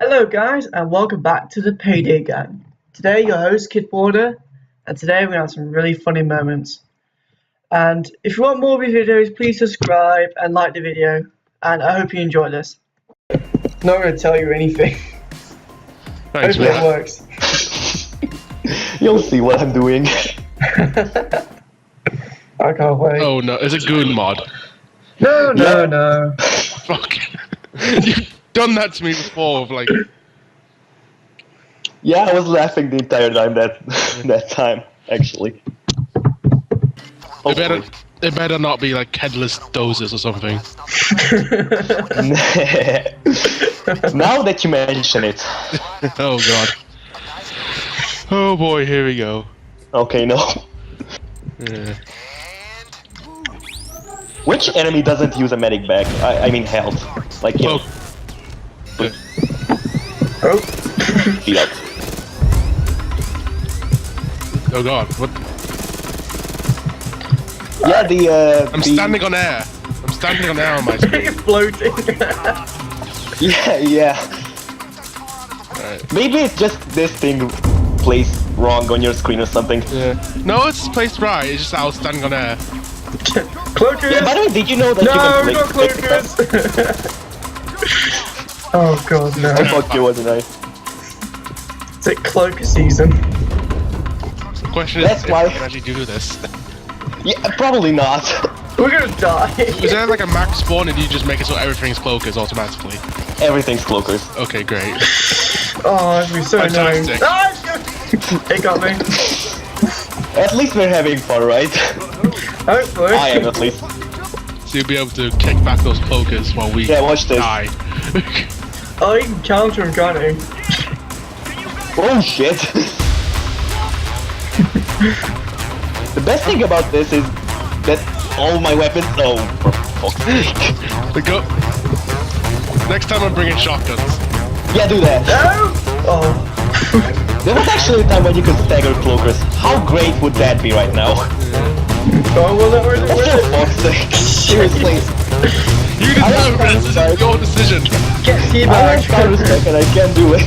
Hello guys and welcome back to the Payday gang. Today your host Kid Border, and today we're going to have some really funny moments. And if you want more of these videos, please subscribe and like the video, and I hope you enjoy this. Not going to tell you anything. Thanks, Hopefully man. it works. You'll see what I'm doing. I can't wait. Oh no, it's a goon mod. No. Fuck. You've done that to me before, like... Yeah, I was laughing the entire time that time, actually. It better not be like headless dozers or something. Now that you mention it. Oh god. Oh boy, here we go. Okay, no. Yeah. Which enemy doesn't use a medic bag? I mean health. Like, you know. Oh. Beat up. Oh god, what? Yeah, I'm standing on air. I'm standing on air on my screen. You're floating. Yeah. Right. Maybe it's just this thing placed wrong on your screen or something. Yeah. No, it's placed right, it's just I was standing on air. Cloakers! Yeah, by the way, did you know that No, you we're not Cloakers! Oh god, no. I thought you wasn't I. It's like Cloaker season. The question is That's if why- I can actually do this. Yeah, probably not. We're gonna die. Is there like a max spawn and you just make it so everything's cloakers automatically? Everything's cloakers. Okay, great. Oh, that'd be so annoying. Fantastic. Ah, it got me. At least we're having fun, right? Hopefully. I am, at least. So you'll be able to kick back those cloakers while we Yeah, watch this. die. Oh, you can counter him, can't you? Oh shit! The best thing about this is that all my weapons. Oh, for fuck's sake! Next time I'm bringing shotguns. Yeah, do that. No! Oh. There was actually a time when you could stagger cloakers. How great would that be right now? Oh, well, that was Oh, for fuck's sake! Seriously, You deserve it. This is your decision. Get I teabag. have counter-strike and I can't do it.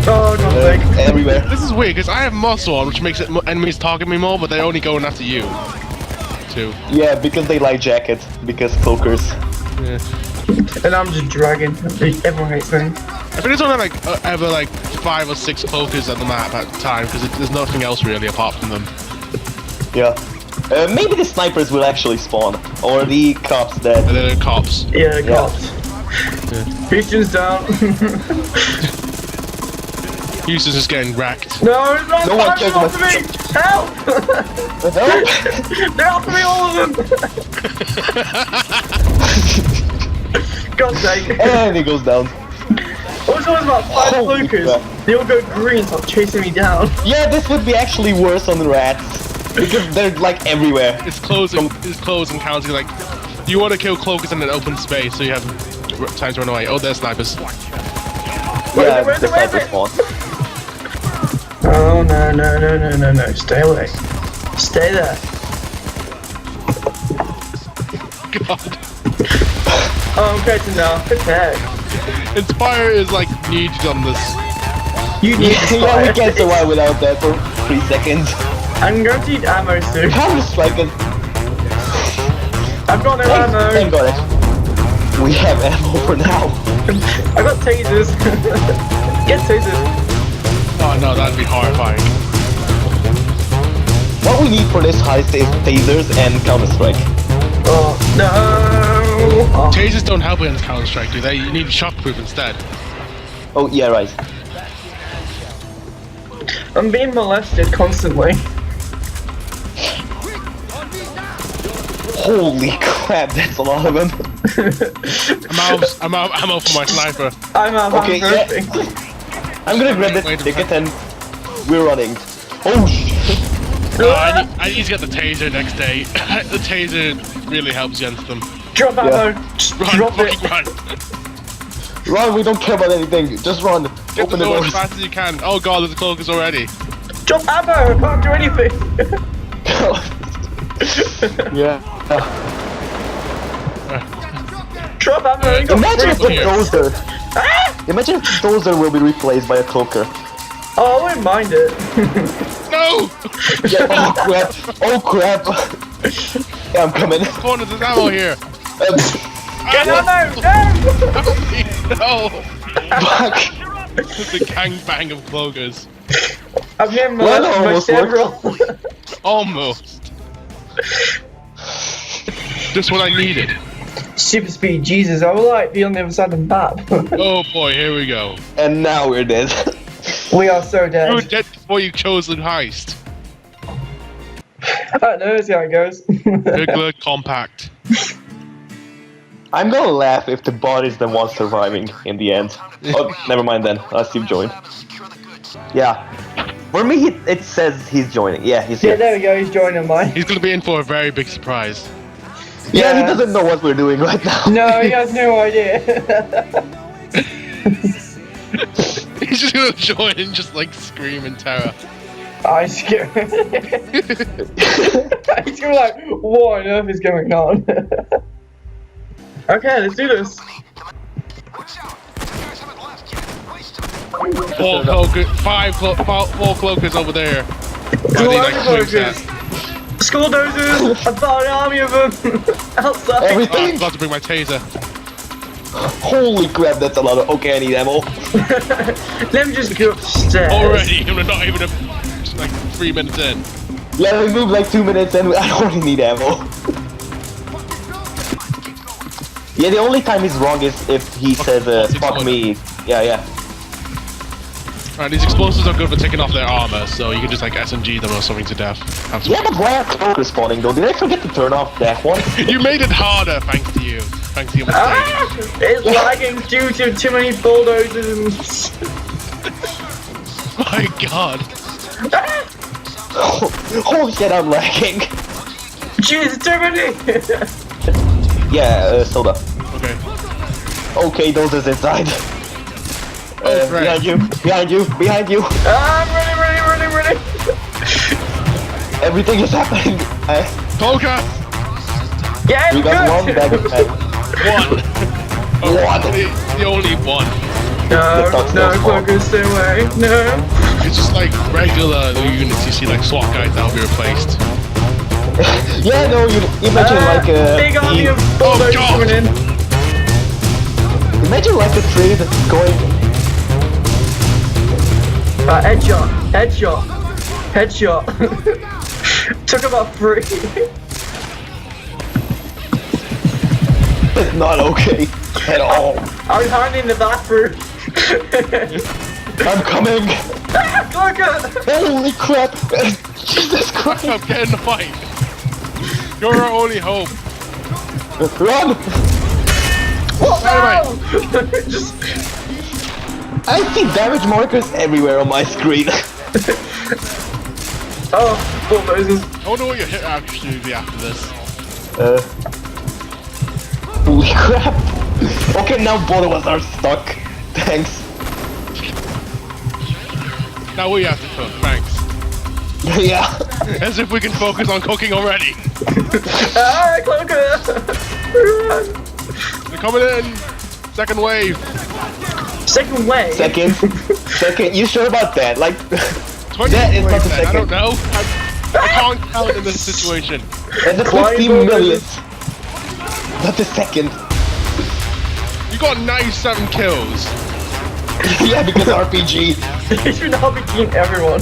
Oh, no, thanks. Everywhere. This is weird because I have muscle on, which makes it enemies target me more, but they're only going after you. Too. Yeah, because they like jacket. Because cloakers. Yeah. And I'm just dragging. Everyone hates me. I think there's only like ever like 5 or 6 cloakers at the map at the time because there's nothing else really apart from them. Yeah. Maybe the snipers will actually spawn, or the cops that. And then the cops. Yeah, the cops. Yeah. Houston's down. Houston's just getting wrecked. No, it's not No one cares after me! Help! Help! They're after me, all of them! God's sake. And he goes down. Always about 5 Holy Cloakers. crap. They all go green, stop chasing me down. Yeah, this would be actually worse on rats. Because they're like everywhere. It's closing counting like you want to kill cloakers in an open space so you have time to run away. Oh, there's snipers. Yeah, Where's the it? snipers spawn. Oh, no. Stay away. Stay there. God. Oh, I'm catching now. Okay. Inspire is like needed on this. You need to Yeah, we fire. can't survive without that for 3 seconds. I'm going to need ammo soon. Counter-strike is... I've got no ammo. Thank God. We have ammo for now. I got tasers. Get tasers. Oh no, that'd be horrifying. What we need for this heist is tasers and Counter-Strike. Oh, no. Oh. Tasers don't help against Counter-Strike, do they? You need shockproof instead. Oh, yeah, right. I'm being molested constantly. Holy crap, that's a lot of them. I'm out of ammo for my sniper. I'm out Okay, of yeah. everything. I'm gonna grab this Wait, ticket and we're running. Oh shit. I need to get the taser next day. The taser really helps against them. Drop ammo. Just Run, drop it. fucking run. Run, we don't care about anything. Just run. Get Open the the door doors. as fast as you can. Oh god, there's cloakers already. Drop ammo. I can't do anything. Yeah. Drop ammo. You got Imagine a three. bulldozer. Ah! Imagine if Dozer will be replaced by a Cloaker. Oh, I wouldn't mind it. No! Yeah, oh crap! Oh crap! Yeah, I'm coming. Corner, there's ammo here. Get on there! No! Fuck! The gangbang of Cloakers. I've never Well, molested my almost several. Almost. Just what I needed. Super speed, Jesus, I would like be on the other side of the map. Oh boy, here we go. And now we're dead. We are so dead. You were dead before you chose the heist. I know, see how it goes. Regular, compact. I'm gonna laugh if the bot is the one surviving in the end. Oh, never mind then. Steve joined. Yeah. For me, it says he's joining. Yeah, he's Yeah, here. there we go, he's joining mine. He's gonna be in for a very big surprise. Yeah, he doesn't know what we're doing right now. No, he has no idea. He's just gonna join and just like scream in terror. I scare. He's gonna be like, what on earth is going on? Okay, let's do this. Four cloakers over there. Cloakers. Bulldozers. I've got an army of them. Outside. Oh, Everything. I'm about to bring my taser. Holy crap, that's a lot of. Okay, I need ammo. Let me just go upstairs. Already, I'm not even just like 3 minutes in. Yeah, we moved like 2 minutes and I don't really need ammo. Yeah, the only time he's wrong is if he says, fuck me. Yeah. Alright, these explosives are good for taking off their armor, so you can just like SMG them or something to death. Have some Yeah, but why are Cloakers spawning though? Did I forget to turn off that one? You made it harder, thanks to you. Thanks to your mistake. Ah, it's lagging due to too many bulldozers. My god. Holy shit, I'm lagging. Jeez, too many. Yeah, soda. Okay. Okay, those is inside. Oh, right. Behind you. I'm ready. Everything is happening. Cloaker! Yeah, We got one good. bag of egg. One. Oh, One. The only one. No, That's Cloakers, stay away. No. It's just like regular units you see like SWAT guys that'll be replaced. Yeah, no, you imagine like a... big army of bulldozers God. coming in. Imagine like a trade going... Headshot. Took about 3. It's not okay at all. I'm hiding in the bathroom. I'm coming. Cloaker! Holy crap. Jesus Christ. Come, get in the fight. You're our only hope. Run. Dynamite. Just I see damage markers everywhere on my screen. oh, bulldozers. I wonder what your hit average will be after this. Holy crap. Okay, now both of us are stuck. Thanks. Now we have to cook, thanks. Yeah. As if we can focus on cooking already. Ah, Cloaker! They're coming in. Second wave. Second wave. Second. You sure about that? Like, 20 that is wave not the then. I second. don't know. I can't count in this situation. And the 50 millionth. Not the second. You got 97 kills. Yeah, because RPG. You should not be killing everyone.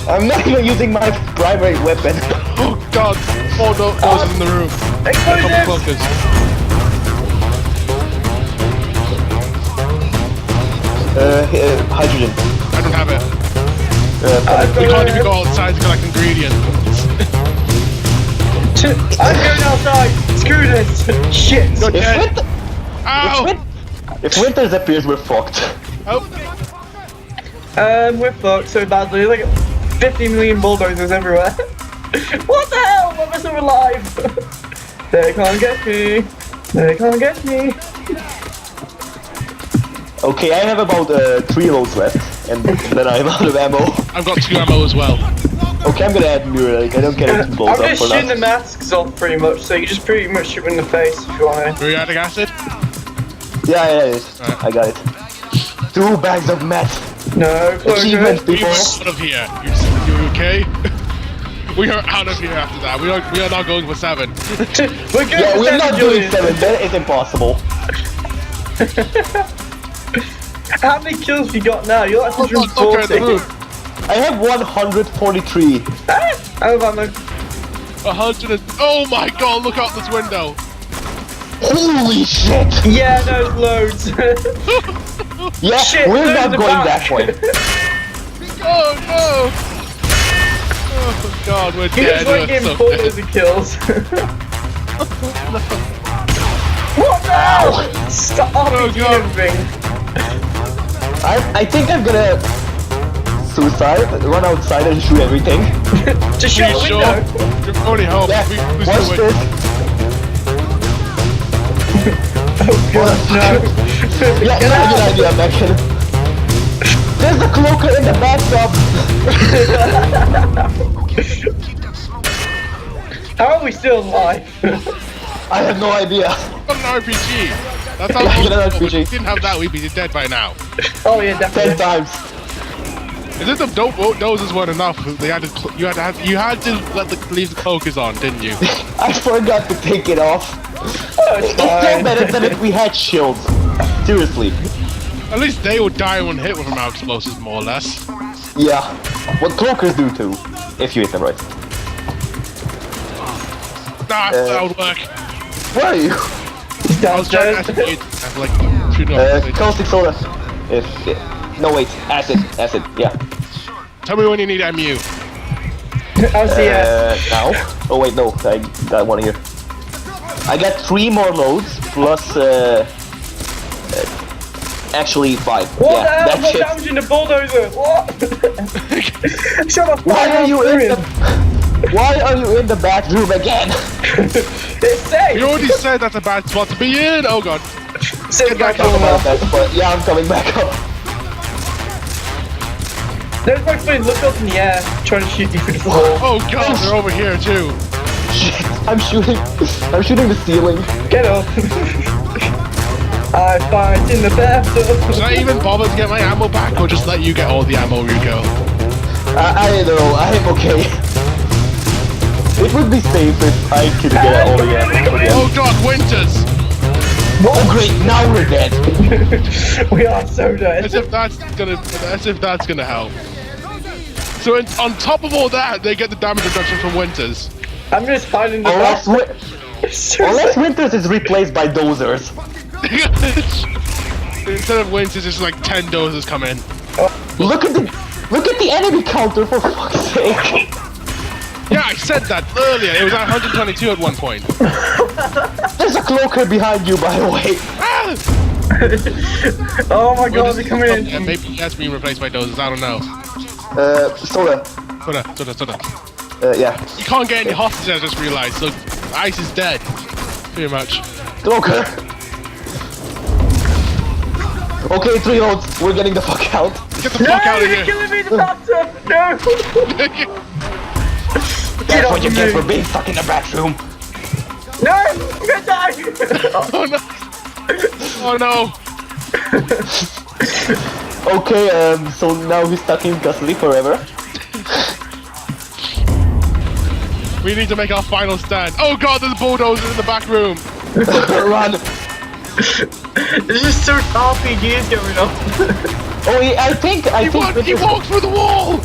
I'm not even using my primary weapon. Oh god. 4 dozers in the room. A couple Explosives! cloakers. Hydrogen. I don't have it. You can't even go outside to collect ingredients. I'm going outside. Screw this. Shit. You're If, dead. winter, Ow! if winters appears, we're fucked. Oh. We're fucked so badly. There's like 50 million bulldozers everywhere. What the hell? Why am I still alive? They can't get me. They can't get me. Okay, I have about 3 loads left, and then I'm out of ammo. I've got 2 ammo as well. Okay, I'm gonna add mirror, like, I don't get it to blow I'm up just for shooting now. the masks off pretty much, so you just pretty much shoot in the face if you want to. Muriatic acid? Yeah. I got it. 2 bags of meth. No, Achievement, Cloakers. We are people. out of here. You okay? We are out of here after that. We are not going for 7. We're good. Yeah, we're not doing Julian. 7. That is impossible. How many kills you got now? You're like Look at the 140. room. I have 143. Oh, man, 100 and... Oh my god, look out this window. Holy shit! yeah, no, loads. Yeah, Shit, we're there's not the going back. that way. Oh no. Oh god, we're You dead. just like We're getting so bulldozer dead. kills. What now? Stop Oh, RPG God. everything. I think I'm gonna suicide, run outside and shoot everything. Just shoot Are the you sure? window. You're already home. Yeah, We watch still this. Oh god, no. Yeah, Get that's a out. good idea, Megan. There's a cloaker in the bathtub. How are we still alive? I have no idea. got an RPG. That's how Yeah, I get an If we RPG. didn't have that, we'd be dead by now. Oh yeah, 10 definitely. times. Is it the dozers weren't enough? They had to. You had to let leave the cloakers on, didn't you? I forgot to take it off. Oh, it's It's still fine. better than if we had shields. Seriously. At least they would die when hit with our explosives, more or less. Yeah. What cloakers do too, if you hit them right. Nah, that would work. Where are you? I was trying Downstairs. to like shoot up. Caustic soda. No wait, acid, yeah. Tell me when you need MU. I'll see ya. Now? Oh wait, no, I got one here. I got 3 more loads plus actually 5. What Yeah, the hell? that's What it. damage in the bulldozer? What? Shut up. Why are you in the bathroom again? It's safe. You already said that's a bad spot to be in. Oh god. Sit Get back back on up. now. Yeah, I'm coming back up. There's my friend. Look up in the air, trying to shoot you through the wall. Oh god, they're over here too. Shit, I'm shooting the ceiling. Get up. I fight in the bathtub. Should I even bother to get my ammo back, or just let you get all the ammo, Rico? I don't know, I'm okay. It would be safe if I could get all the ammo again. Oh god, Winters! Oh great, now we're dead. We are so dead. As if that's gonna help. So on top of all that, they get the damage reduction from Winters. I'm just hiding in the Unless, bathtub. unless Winters is replaced by Dozers. Instead of Winters, it's like 10 dozers come in. Look at the enemy counter, for fuck's sake. Yeah, I said that earlier. It was at 122 at one point. There's a cloaker behind you, by the way. Ah! Oh my god, Winters they're is- coming in. Yeah, maybe he has been replaced by dozers. I don't know. Soda. Soda. Yeah. You can't get any hostages, I just realized. So Ice is dead. Pretty much. Cloaker. Okay, 3 loads. We're getting the fuck out. Get the No, fuck out of you're here. killing me in the bathtub. No. Get That's off what you me. get for being stuck in the bathroom. No, I'm gonna die. Oh no. Oh no. Okay, so now he's stuck in custody forever. We need to make our final stand. Oh god, there's bulldozers in the back room. Run. There's just so RPGs going on. Oh, I think He walked through the wall.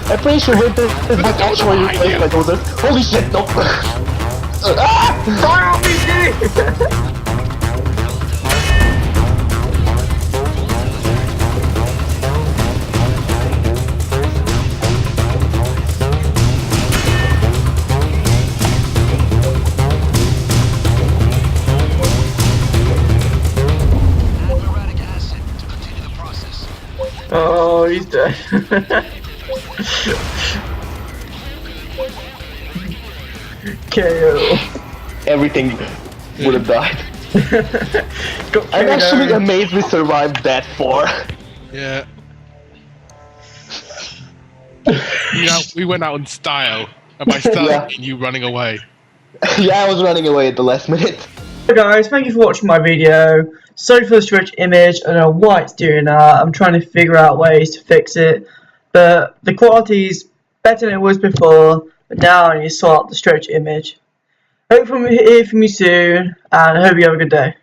I'm pretty sure Winter is not There's actually behind replaced you. by Dozers. Holy shit, no. Fire RPG! Oh, he's dead. KO. Everything would have died. Got I'm KO. actually amazed we survived that far. Yeah. We went out in style. And by style, Yeah. I mean you running away. Yeah, I was running away at the last minute. Hey guys, thank you for watching my video. Sorry for the stretch image, I don't know why it's doing that, I'm trying to figure out ways to fix it, but the quality is better than it was before, but now I need to sort out the stretch image. Hope to hear from you soon, and I hope you have a good day.